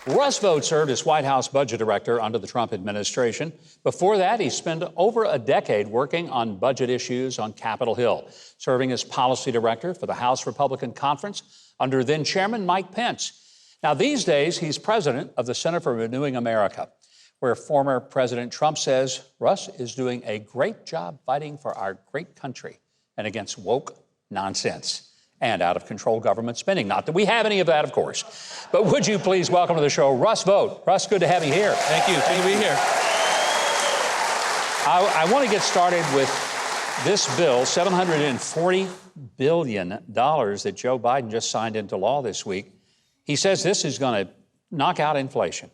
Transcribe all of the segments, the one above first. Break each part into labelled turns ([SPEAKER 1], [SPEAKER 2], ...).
[SPEAKER 1] Russ Vought served as White House budget director under the Trump administration. Before that, he spent over a decade working on budget issues on Capitol Hill, serving as policy director for the House Republican Conference under then-Chairman Mike Pence. Now, these days, he's president of the Center for Renewing America, where former President Trump says Russ is doing a great job fighting for our great country and against woke nonsense and out-of-control government spending. Not that we have any of that, of course. But would you please welcome to the show Russ Vought. Russ, good to have you here.
[SPEAKER 2] Thank you. Good to be here.
[SPEAKER 1] I want to get started with this bill, $740 billion that Joe Biden just signed into law this week. He says this is going to knock out inflation.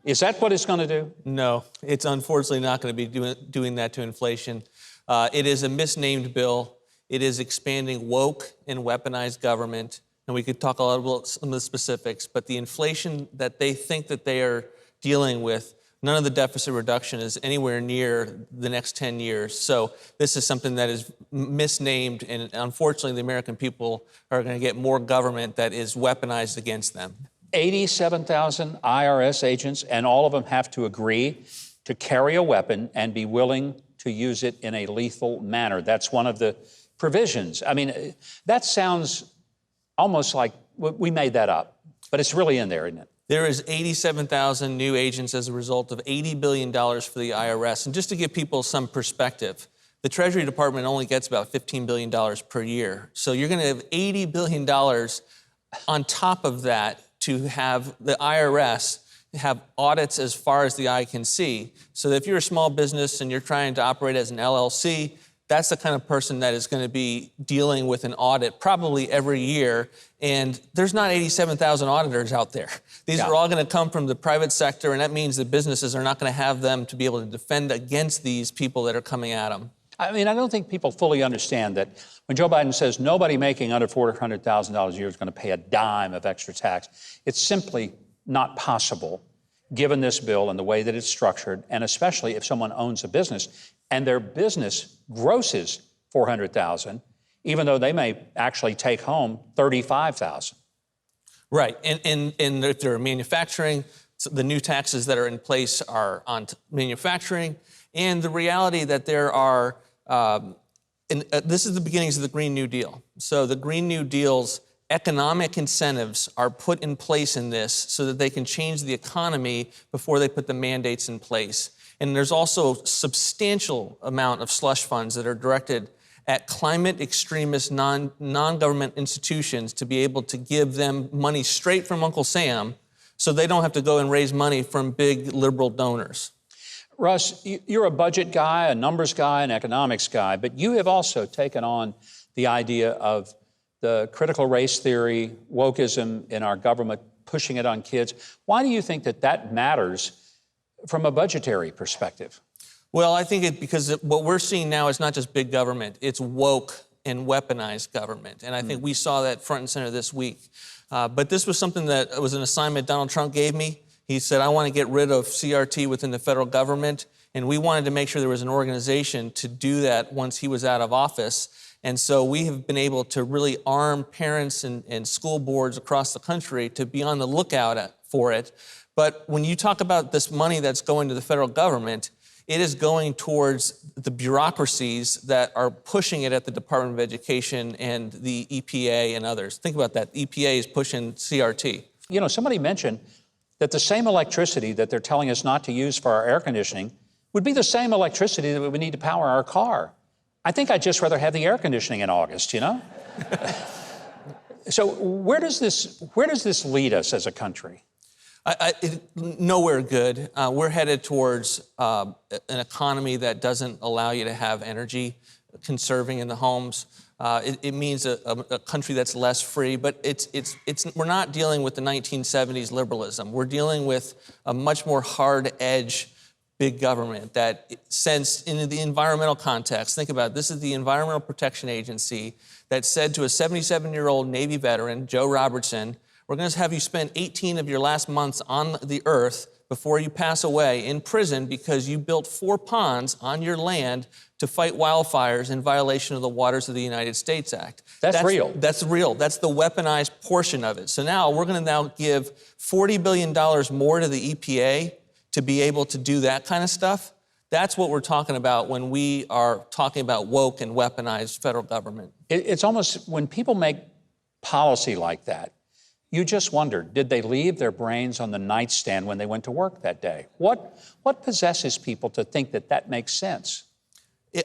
[SPEAKER 1] Is that what it's going to do?
[SPEAKER 2] No, it's unfortunately not going to be doing that to inflation. It is a misnamed bill. It is expanding woke and weaponized government. And we could talk a lot about some of the specifics, but the inflation that they think that they are dealing with, none of the deficit reduction is anywhere near the next 10 years. So this is something that is misnamed, and unfortunately the American people are going to get more government that is weaponized against them.
[SPEAKER 1] 87,000 IRS agents, and all of them have to agree to carry a weapon and be willing to use it in a lethal manner. That's one of the provisions. I mean, that sounds almost like we made that up, but it's really in there, isn't it?
[SPEAKER 2] There is 87,000 new agents as a result of $80 billion for the IRS. And just to give people some perspective, the Treasury Department only gets about $15 billion per year. So you're going to have $80 billion on top of that to have the IRS have audits as far as the eye can see. So that if you're a small business and you're trying to operate as an LLC, that's the kind of person that is going to be dealing with an audit probably every year. And there's not 87,000 auditors out there. These are all going to come from the private sector, and that means that businesses are not going to have them to be able to defend against these people that are coming at them.
[SPEAKER 1] I mean, I don't think people fully understand that when Joe Biden says nobody making under $400,000 a year is going to pay a dime of extra tax, it's simply not possible given this bill and the way that it's structured, and especially if someone owns a business and their business grosses $400,000, even though they may actually take home $35,000.
[SPEAKER 2] Right, and if they're manufacturing, the new taxes that are in place are on manufacturing, and the reality that there are, this is the beginnings of the Green New Deal. So the Green New Deal's economic incentives are put in place in this so that they can change the economy before they put the mandates in place. And there's also substantial amount of slush funds that are directed at climate extremist non-government institutions to be able to give them money straight from Uncle Sam so they don't have to go and raise money from big liberal donors.
[SPEAKER 1] Russ, you're a budget guy, a numbers guy, an economics guy, but you have also taken on the idea of the critical race theory, wokeism in our government, pushing it on kids. Why do you think that that matters from a budgetary perspective?
[SPEAKER 2] Well, I think because what we're seeing now is not just big government, it's woke and weaponized government. And I think we saw that front and center this week. But this was something that was an assignment Donald Trump gave me. He said, I want to get rid of CRT within the federal government. And we wanted to make sure there was an organization to do that once he was out of office. And so we have been able to really arm parents and school boards across the country to be on the lookout for it. But when you talk about this money that's going to the federal government, it is going towards the bureaucracies that are pushing it at the Department of Education and the EPA and others. Think about that. The EPA is pushing CRT.
[SPEAKER 1] You know, somebody mentioned that the same electricity that they're telling us not to use for our air conditioning would be the same electricity that we need to power our car. I think I'd just rather have the air conditioning in August, you know? So where does this lead us as a country?
[SPEAKER 2] Nowhere good. We're headed towards an economy that doesn't allow you to have energy conserving in the homes. It means a country that's less free, but we're not dealing with the 1970s liberalism. We're dealing with a much more hard edge big government that since in the environmental context, think about it, this is the Environmental Protection Agency that said to a 77-year-old Navy veteran, Joe Robertson, we're going to have you spend 18 of your last months on the earth before you pass away in prison because you built 4 ponds on your land to fight wildfires in violation of the Waters of the United States Act.
[SPEAKER 1] That's real.
[SPEAKER 2] That's real. That's the weaponized portion of it. So now we're going to now give $40 billion more to the EPA to be able to do that kind of stuff. That's what we're talking about when we are talking about woke and weaponized federal government.
[SPEAKER 1] It's almost, when people make policy like that, you just wonder, did they leave their brains on the nightstand when they went to work that day? What possesses people to think that that makes sense?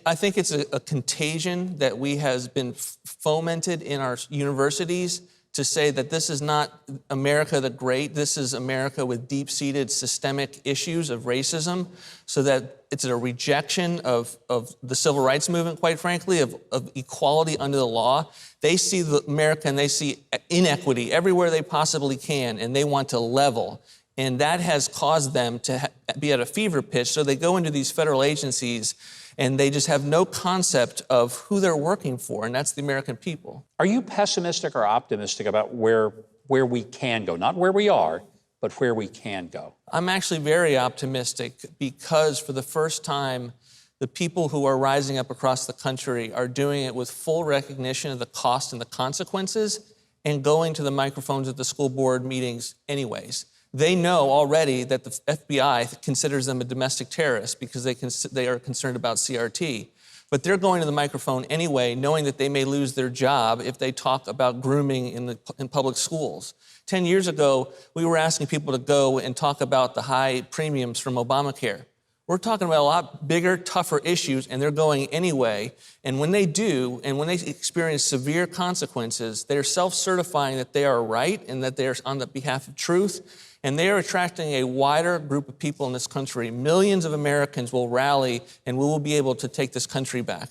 [SPEAKER 2] I think it's a contagion that has been fomented in our universities to say that this is not America the Great, this is America with deep-seated systemic issues of racism, so that it's a rejection of the civil rights movement, quite frankly, of equality under the law. They see America and they see inequity everywhere they possibly can, and they want to level. And that has caused them to be at a fever pitch, so they go into these federal agencies and they just have no concept of who they're working for, and that's the American people.
[SPEAKER 1] Are you pessimistic or optimistic about where we can go? Not where we are, but where we can go.
[SPEAKER 2] I'm actually very optimistic because for the first time, the people who are rising up across the country are doing it with full recognition of the cost and the consequences and going to the microphones at the school board meetings anyways. They know already that the FBI considers them a domestic terrorist because they are concerned about CRT. But they're going to the microphone anyway, knowing that they may lose their job if they talk about grooming in public schools. 10 years ago, we were asking people to go and talk about the high premiums from Obamacare. We're talking about a lot bigger, tougher issues, and they're going anyway. And when they do, and when they experience severe consequences, they're self-certifying that they are right and that they're on the behalf of truth. And they are attracting a wider group of people in this country. Millions of Americans will rally, and we will be able to take this country back.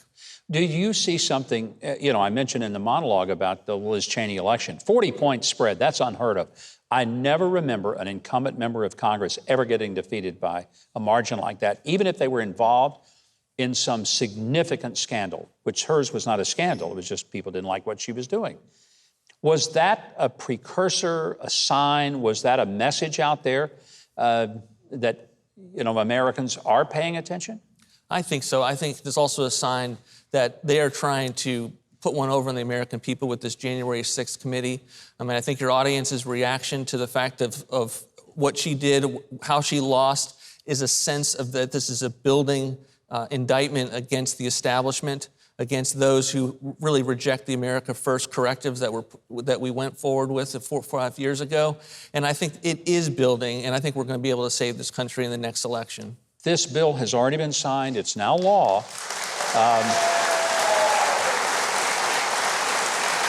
[SPEAKER 1] Do you see something, I mentioned in the monologue about the Liz Cheney election, 40-point spread, that's unheard of. I never remember an incumbent member of Congress ever getting defeated by a margin like that, even if they were involved in some significant scandal, which hers was not a scandal, it was just people didn't like what she was doing. Was that a precursor, a sign? Was that a message out there that Americans are paying attention?
[SPEAKER 2] I think so. I think there's also a sign that they are trying to put one over on the American people with this January 6th committee. I mean, I think your audience's reaction to the fact of what she did, how she lost, is a sense of that this is a building indictment against the establishment, against those who really reject the America First correctives that we went forward with 4 or 5 years ago. And I think it is building, and I think we're going to be able to save this country in the next election.
[SPEAKER 1] This bill has already been signed. It's now law.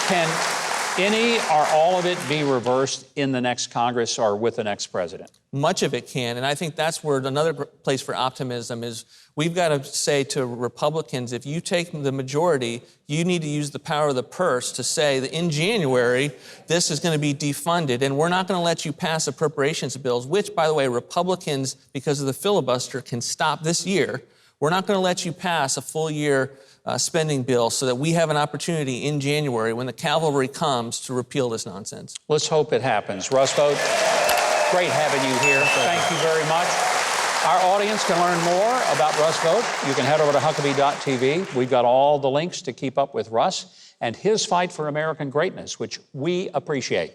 [SPEAKER 1] Can any or all of it be reversed in the next Congress or with the next president?
[SPEAKER 2] Much of it can, and I think that's where another place for optimism is. We've got to say to Republicans, if you take the majority, you need to use the power of the purse to say that in January, this is going to be defunded, and we're not going to let you pass appropriations bills, which, by the way, Republicans, because of the filibuster, can stop this year. We're not going to let you pass a full year spending bill so that we have an opportunity in January when the cavalry comes to repeal this nonsense.
[SPEAKER 1] Let's hope it happens. Russ Vought, great having you here. Thank you very much. Our audience can learn more about Russ Vought. You can head over to Huckabee.tv. We've got all the links to keep up with Russ and his fight for American greatness, which we appreciate.